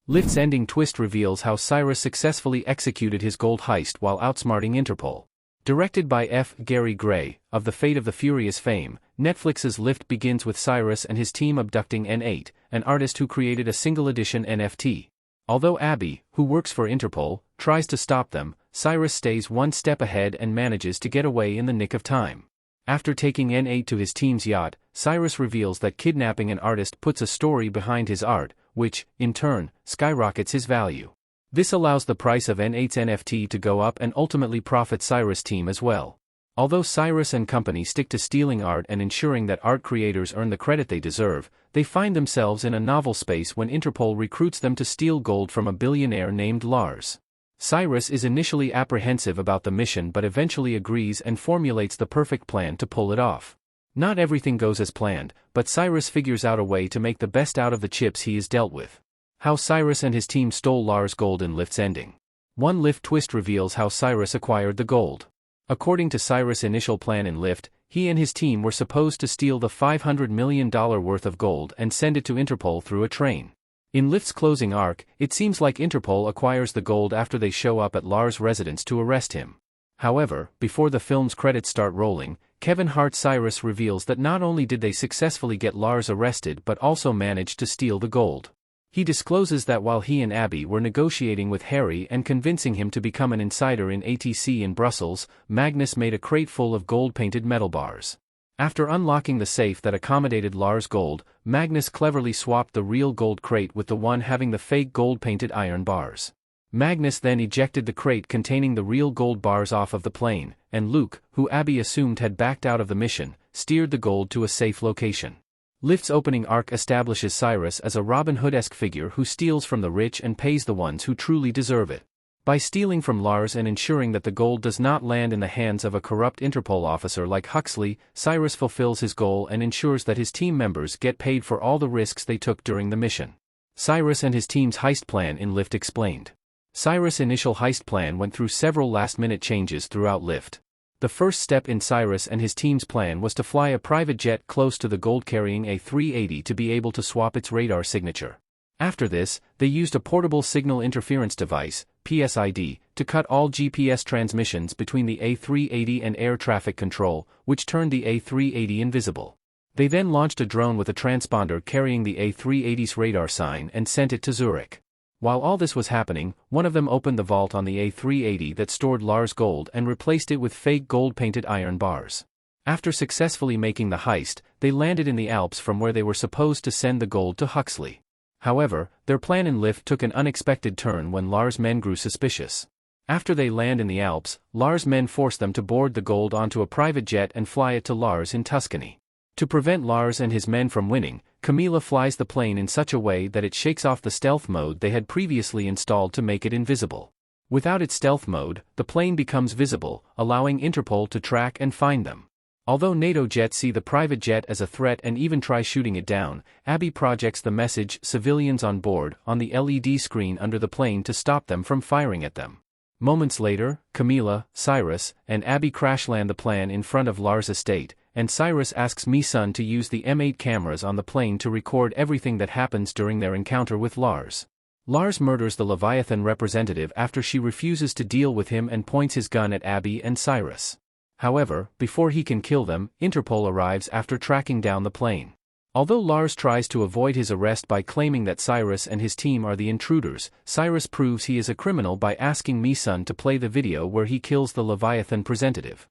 Lift's ending twist reveals how Cyrus successfully executed his gold heist while outsmarting Interpol. Directed by F. Gary Gray, of the Fate of the Furious fame, Netflix's Lift begins with Cyrus and his team abducting N8, an artist who created a single-edition NFT. Although Abby, who works for Interpol, tries to stop them, Cyrus stays one step ahead and manages to get away in the nick of time. After taking N8 to his team's yacht, Cyrus reveals that kidnapping an artist puts a story behind his art, which, in turn, skyrockets his value. This allows the price of N8's NFT to go up and ultimately profit Cyrus' team as well. Although Cyrus and company stick to stealing art and ensuring that art creators earn the credit they deserve, they find themselves in a novel space when Interpol recruits them to steal gold from a billionaire named Lars. Cyrus is initially apprehensive about the mission but eventually agrees and formulates the perfect plan to pull it off. Not everything goes as planned, but Cyrus figures out a way to make the best out of the chips he is dealt with. How Cyrus and his team stole Lars' gold in Lift's ending. One Lift twist reveals how Cyrus acquired the gold. According to Cyrus' initial plan in Lift, he and his team were supposed to steal the $500 million worth of gold and send it to Interpol through a train. In Lift's closing arc, it seems like Interpol acquires the gold after they show up at Lars' residence to arrest him. However, before the film's credits start rolling, Kevin Hart Cyrus reveals that not only did they successfully get Lars arrested but also managed to steal the gold. He discloses that while he and Abby were negotiating with Harry and convincing him to become an insider in ATC in Brussels, Magnus made a crate full of gold-painted metal bars. After unlocking the safe that accommodated Lars' gold, Magnus cleverly swapped the real gold crate with the one having the fake gold-painted iron bars. Magnus then ejected the crate containing the real gold bars off of the plane, and Luke, who Abby assumed had backed out of the mission, steered the gold to a safe location. Lift's opening arc establishes Cyrus as a Robin Hood-esque figure who steals from the rich and pays the ones who truly deserve it. By stealing from Lars and ensuring that the gold does not land in the hands of a corrupt Interpol officer like Huxley, Cyrus fulfills his goal and ensures that his team members get paid for all the risks they took during the mission. Cyrus and his team's heist plan in Lift explained. Cyrus' initial heist plan went through several last-minute changes throughout Lift. The first step in Cyrus and his team's plan was to fly a private jet close to the gold-carrying A380 to be able to swap its radar signature. After this, they used a portable signal interference device, PSID, to cut all GPS transmissions between the A380 and air traffic control, which turned the A380 invisible. They then launched a drone with a transponder carrying the A380's radar sign and sent it to Zurich. While all this was happening, one of them opened the vault on the A380 that stored Lars' gold and replaced it with fake gold-painted iron bars. After successfully making the heist, they landed in the Alps from where they were supposed to send the gold to Huxley. However, their plan in Lift took an unexpected turn when Lars' men grew suspicious. After they land in the Alps, Lars' men force them to board the gold onto a private jet and fly it to Lars in Tuscany. To prevent Lars and his men from winning, Camilla flies the plane in such a way that it shakes off the stealth mode they had previously installed to make it invisible. Without its stealth mode, the plane becomes visible, allowing Interpol to track and find them. Although NATO jets see the private jet as a threat and even try shooting it down, Abby projects the message "Civilians on board" on the LED screen under the plane to stop them from firing at them. Moments later, Camilla, Cyrus, and Abby crash-land the plane in front of Lars' estate, and Cyrus asks Mi-sun to use the M8 cameras on the plane to record everything that happens during their encounter with Lars. Lars murders the Leviathan representative after she refuses to deal with him and points his gun at Abby and Cyrus. However, before he can kill them, Interpol arrives after tracking down the plane. Although Lars tries to avoid his arrest by claiming that Cyrus and his team are the intruders, Cyrus proves he is a criminal by asking Mi-sun to play the video where he kills the Leviathan representative.